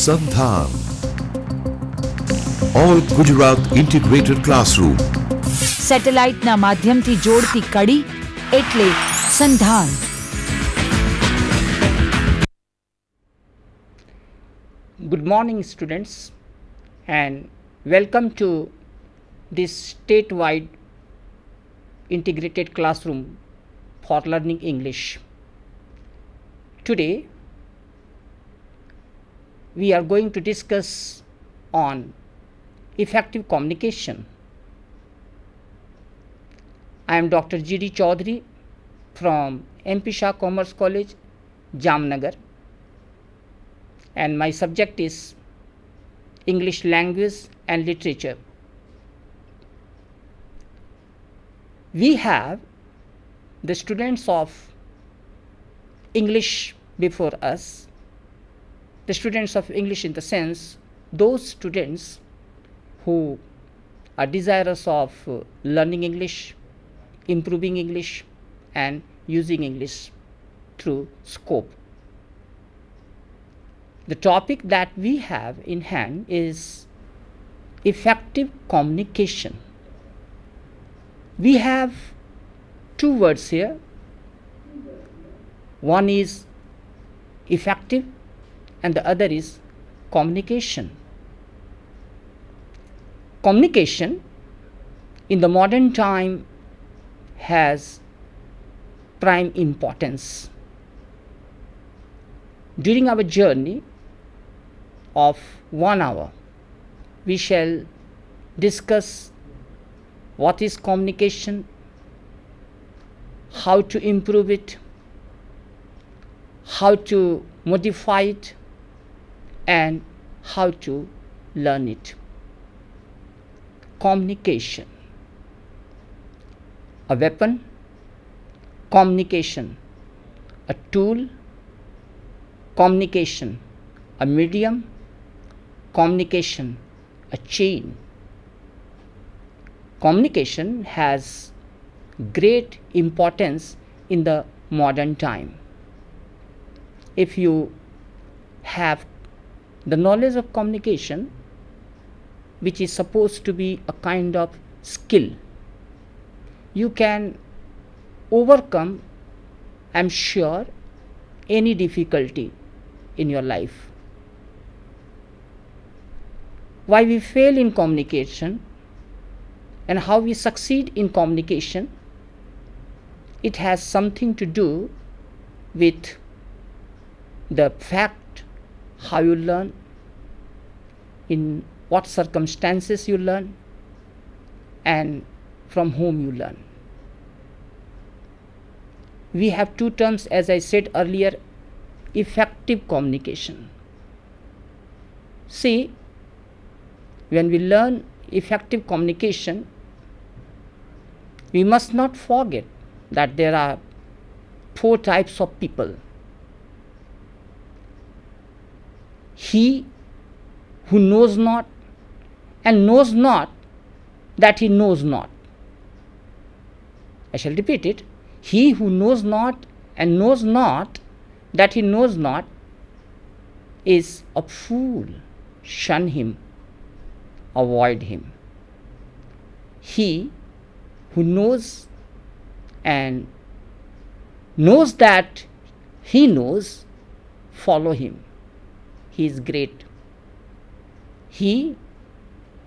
SANDHAN, All Gujarat Integrated Classroom. સેટેલાઇટના માધ્યમથી જોડતી કડી એટલે સંધાન. Good morning, students, and welcome to this statewide integrated classroom for learning English. Today, we are going to discuss on effective communication. I am Dr. G.D. Chaudhary from MP Shah Commerce College, Jamnagar, and my subject is English Language and Literature. We have the students of English before us. The students of English in the sense, those students who are desirous of learning English, improving English, and using English through scope. The topic that we have in hand is effective communication. We have two words here. One is effective and the other is communication. Communication in the modern time has prime importance. During our journey of 1 hour, we shall discuss what is communication, how to improve it, how to modify it, and how to learn it. Communication, a weapon; communication, a tool; communication, a medium; communication, a chain. Communication has great importance in the modern time. If you have the knowledge of communication, which is supposed to be a kind of skill, you can overcome, I'm sure, any difficulty in your life. Why we fail in communication and how we succeed in communication, it has something to do with the fact how you learn, in what circumstances you learn, and from whom you learn. We have two terms, as I said earlier: effective communication. See, when we learn effective communication, we must not forget that there are 4 types of people. He who knows not and knows not that he knows not. I shall repeat it. He who knows not and knows not that he knows not is a fool. Shun him, avoid him. He who knows and knows that he knows, follow him. He is great. He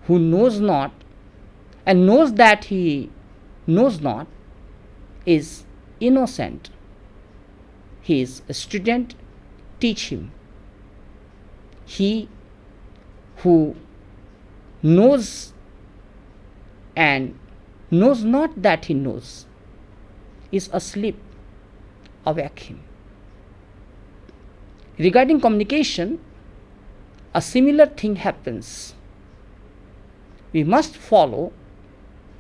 who knows not and knows that he knows not is innocent. He is a student, teach him. He who knows and knows not that he knows is asleep, awake him. Regarding communication, a similar thing happens. We must follow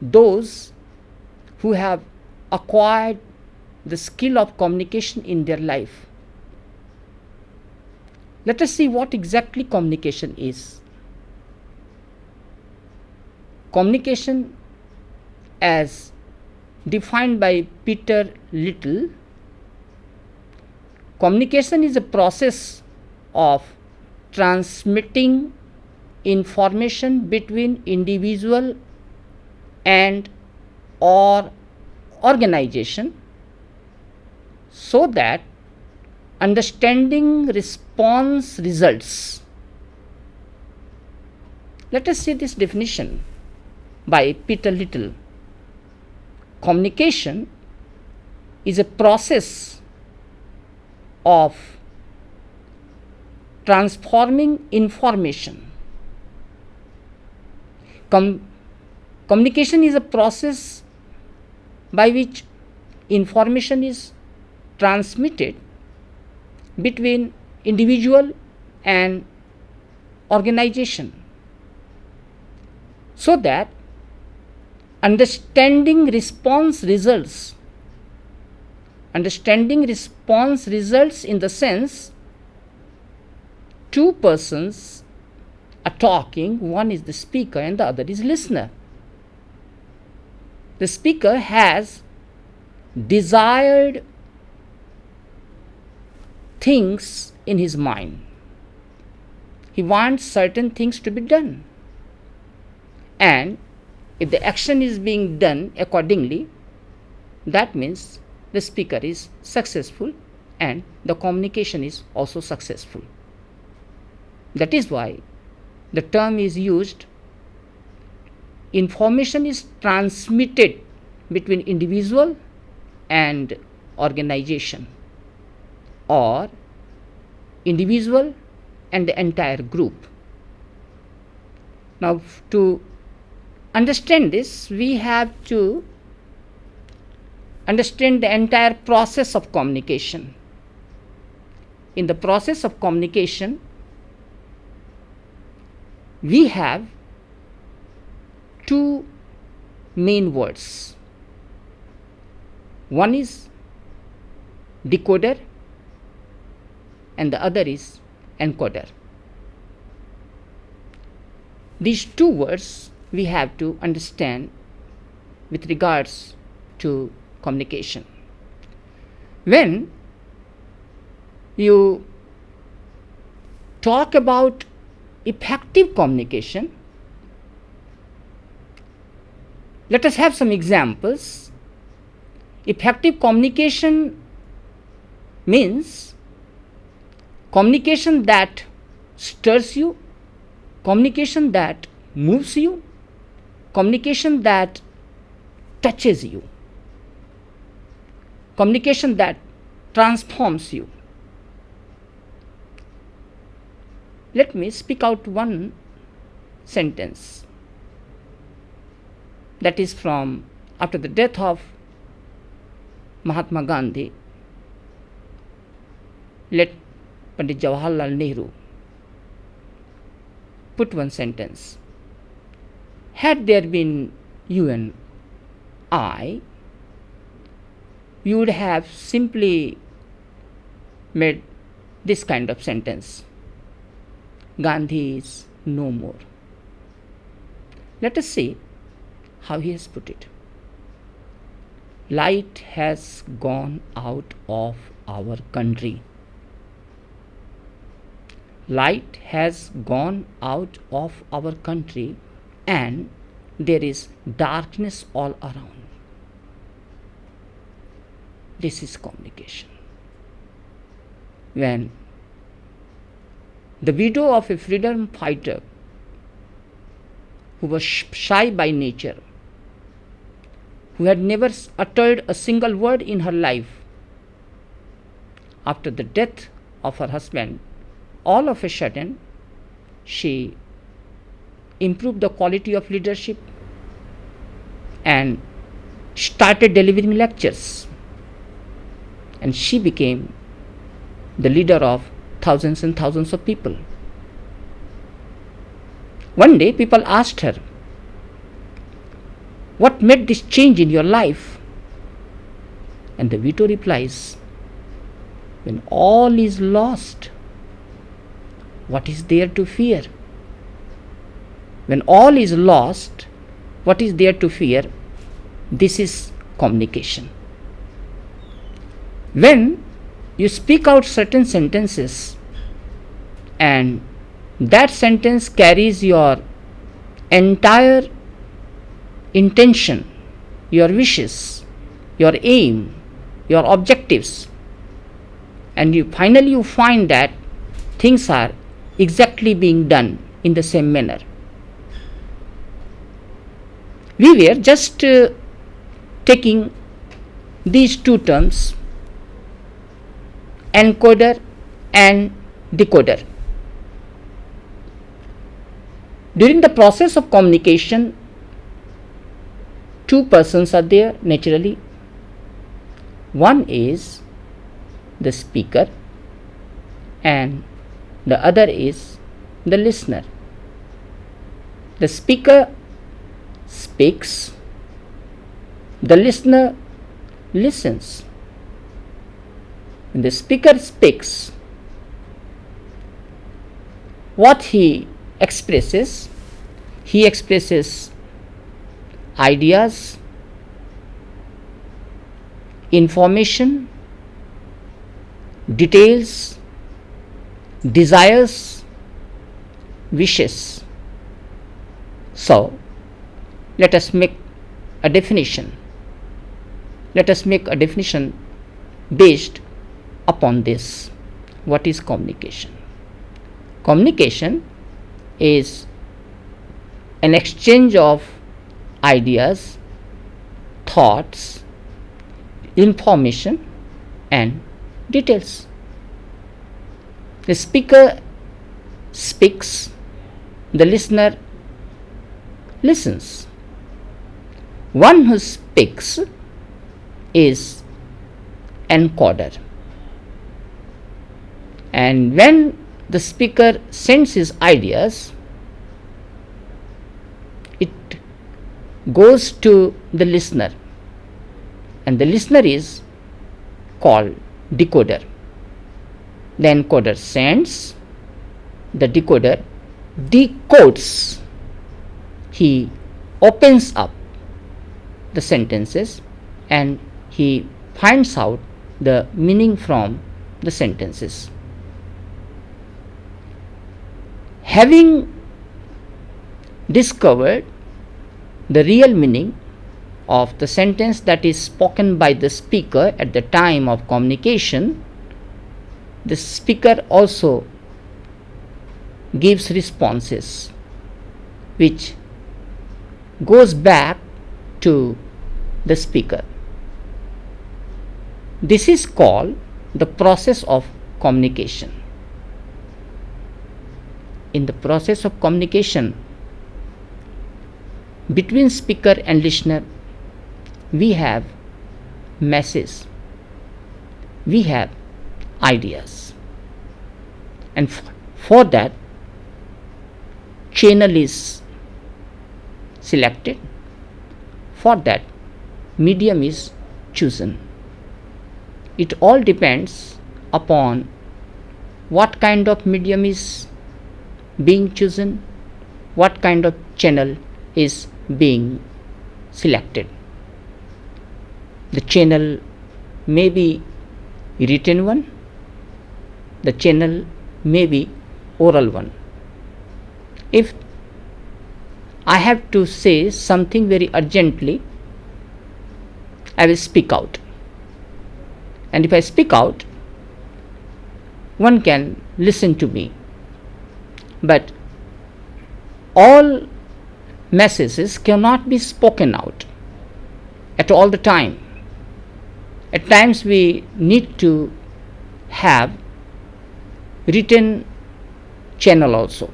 those who have acquired the skill of communication in their life. Let us see what exactly communication is. Communication, as defined by Peter Little, communication is a process of transmitting information between individual and or organization, so that understanding response results. Let us see this definition by Peter Little. Communication is a process of transforming information. Communication is a process by which information is transmitted between individual and organization, so that understanding response results in the sense two persons are talking, one is the speaker and the other is listener. The speaker has desired things in his mind. He wants certain things to be done. And if the action is being done accordingly, that means the speaker is successful and the communication is also successful. That is why the term is used. Information is transmitted between individual and organization, or individual and the entire group. Now, to understand this, we have to understand the entire process of communication. In the process of communication, we have two main words. One is decoder and the other is encoder. These two words we have to understand with regards to communication. When you talk about effective communication, let us have some examples. Effective communication means communication that stirs you, communication that moves you, communication that touches you, communication that transforms you. Let me speak out one sentence that is from after the death of Mahatma Gandhi. Let Pandit Jawaharlal Nehru put one sentence. Had there been you and I, you would have simply made this kind of sentence: Gandhi is no more. Let us see how he has put it. Light has gone out of our country. Light has gone out of our country, and there is darkness all around. This is communication. When the widow of a freedom fighter who was shy by nature, who had never uttered a single word in her life, after the death of her husband, all of a sudden she improved the quality of leadership and started delivering lectures, and she became the leader of thousands and thousands of people. One day people asked her, "What made this change in your life?" And the widow replies, "When all is lost, what is there to fear? When all is lost, what is there to fear?" This is communication. When you speak out certain sentences and that sentence carries your entire intention, your wishes, your aim, your objectives, and you finally find that things are exactly being done in the same manner. We were just taking these two terms, encoder and decoder. During the process of communication, two persons are there naturally. One is the speaker and the other is the listener. The speaker speaks, the listener listens. When the speaker speaks, what he expresses ideas, information, details, desires, wishes. So, let us make a definition. Let us make a definition based upon this. What is communication? Communication is an exchange of ideas, thoughts, information and details. The speaker speaks, the listener listens. One who speaks is encoder, and when the speaker sends his ideas, it goes to the listener, and the listener is called decoder. The encoder sends, the decoder decodes. He opens up the sentences and he finds out the meaning from the sentences. Having discovered the real meaning of the sentence that is spoken by the speaker at the time of communication, the speaker also gives responses which goes back to the speaker. This is called the process of communication. In the process of communication between speaker and listener, we have message, we have ideas, and for that channel is selected, for that medium is chosen. It all depends upon what kind of medium is being chosen, what kind of channel is being selected. The channel may be written one, the channel may be oral one. If I have to say something very urgently, I will speak out. And if I speak out, one can listen to me. But all messages cannot be spoken out at all the time. At times we need to have written channel also.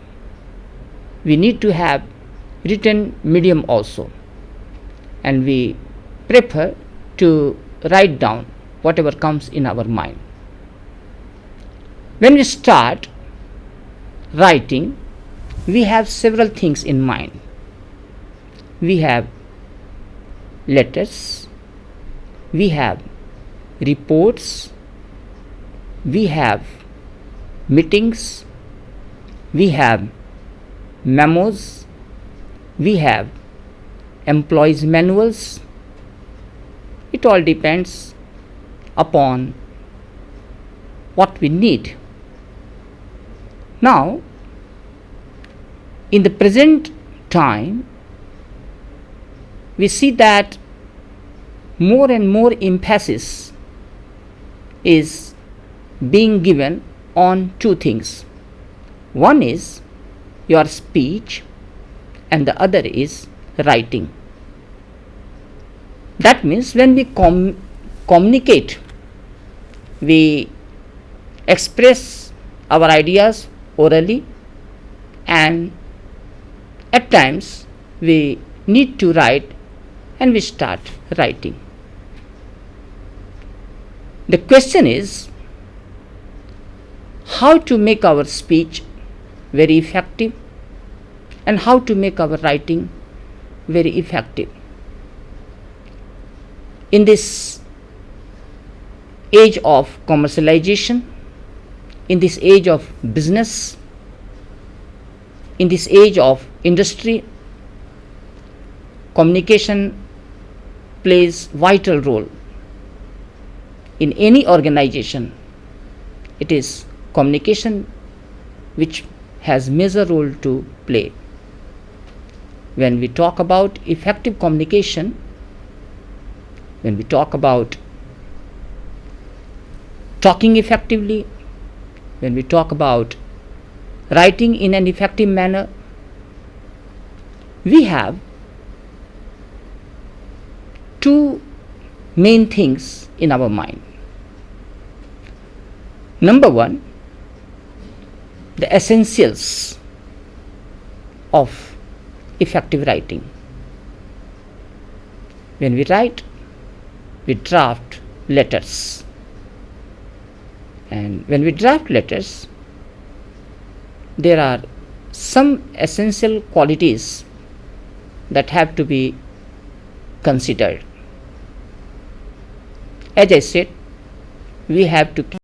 We need to have written medium also. And we prefer to write down whatever comes in our mind. When we start writing, we have several things in mind. We have letters, we have reports, we have meetings, we have memos, we have employees' manuals. It all depends upon what we need. Now, in the present time, we see that more and more emphasis is being given on two things. One is your speech, and the other is writing. That means when we communicate, we express our ideas orally, and at times we need to write, and we start writing. The question is how to make our speech very effective and how to make our writing very effective. In this age of commercialization, in this age of business, in this age of industry, communication plays vital role. In any organization, it is communication which has major role to play. When we talk about effective communication, when we talk about talking effectively, when we talk about writing in an effective manner, we have two main things in our mind. Number one, the essentials of effective writing. When we write, we draft letters. And when we draft letters, there are some essential qualities that have to be considered. As I said, we have to